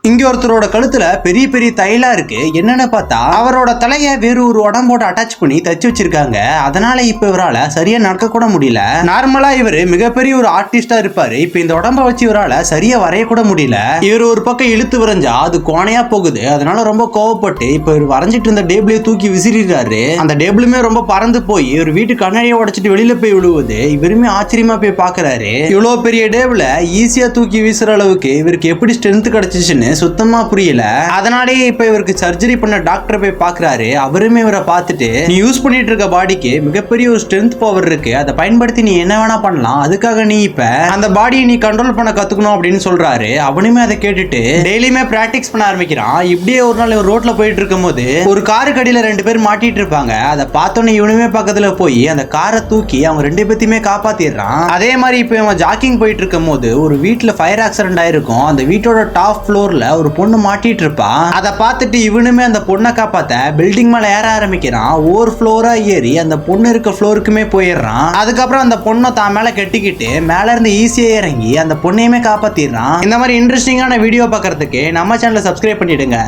இங்க ஒருத்தரோட கழுத்துல பெரிய பெரிய தைலா இருக்கு. என்னன்னு பார்த்தா அவரோட தலைய வேற ஒரு உடம்போட அட்டாச் பண்ணி தச்சு வச்சிருக்காங்க. அதனால இப்ப இவரால சரியா நடக்க கூட முடியல. நார்மலா இவரு மிகப்பெரிய ஒரு ஆர்டிஸ்டா இருப்பாரு. இப்ப இந்த உடம்ப வச்சு இவரால சரியா வரைய கூட முடியல. இவர் ஒரு பக்கம் இழுத்து வரைஞ்சா அது கோணையா போகுது. அதனால ரொம்ப கோவப்பட்டு இப்ப இவர் வரைஞ்சிட்டு இருந்த டேபிளையும் தூக்கி விசிறிடுறாரு. அந்த டேபிளுமே ரொம்ப பறந்து போய் இவர் வீட்டு கண்ணாடியை உடைச்சிட்டு வெளியில போய் விழுவுது. இவருமே ஆச்சரியமா போய் பாக்குறாரு. இவ்வளவு பெரிய டேபிள ஈஸியா தூக்கி வீசுற அளவுக்கு இவருக்கு எப்படி ஸ்ட்ரென்த் கிடைச்சிச்சுன்னு சுத்தமா புரியல. அதனாலேயே இப்ப இவருக்கு சர்ஜரி பண்ண டாக்டர் போய் பாக்குறாரு. அவருமே இவரை பார்த்துட்டு, நீ யூஸ் பண்ணிட்டு இருக்க பாடிக்கு மிகப்பெரிய ஒரு ஸ்ட்ரென்த் பவர் இருக்கு, அதை பயன்படுத்தி நீ என்ன வேணா பண்ணலாம், அதுக்காக நீ இப்ப அந்த பாடியை நீ கண்ட்ரோல் பண்ண கத்துக்கணும் அப்படின்னு சொல்றாரு. அவனுமே அதை கேட்டுட்டு டெய்லியுமே பிராக்டிஸ் பண்ண ஆரம்பிக்கிறான். இப்படியே ஒரு நாள் ரோட்ல போயிட்டு இருக்கும் போது ஒரு காருக்கு அடியில 2 பேர் மாட்டிட்டு இருப்பாங்க. அதை பார்த்தோன்னே இவனுமே பக்கத்துல போய் அந்த காரை தூக்கி அவங்க 2 பேத்தையுமே காப்பாத்திடுறான். அதே மாதிரி இப்ப இவன் ஜாக்கிங் போயிட்டு இருக்கும் போது ஒரு வீட்டுல ஃபயர் ஆக்சிடென்ட் ஆயிருக்கும். அந்த வீட்டோட டாப் ஃப்ளோர்ல ஒரு பொண்ணு மாட்டிட்டு இருப்பா. அதை பார்த்துட்டு இவனுமே அந்த பொண்ணை காப்பாத்த பில்டிங் மேல ஏற ஆரம்பிக்கிறான். ஒவ்வொரு ஃப்ளோரா ஏறி அந்த பொண்ணு இருக்க ஃப்ளோருக்குமே போயிடுறான். அதுக்கப்புறம் அந்த பொண்ணை தான் மேல கட்டிக்கிட்டு மேல இருந்து ஈஸியா இறங்கி அந்த பொண்ணையுமே காப்பாத்திடுறான். இந்த மாதிரி இன்ட்ரெஸ்டிங்கான வீடியோ பார்க்கறதுக்கு நம்ம சேனலை சப்ஸ்கிரைப் பண்ணிடுங்க.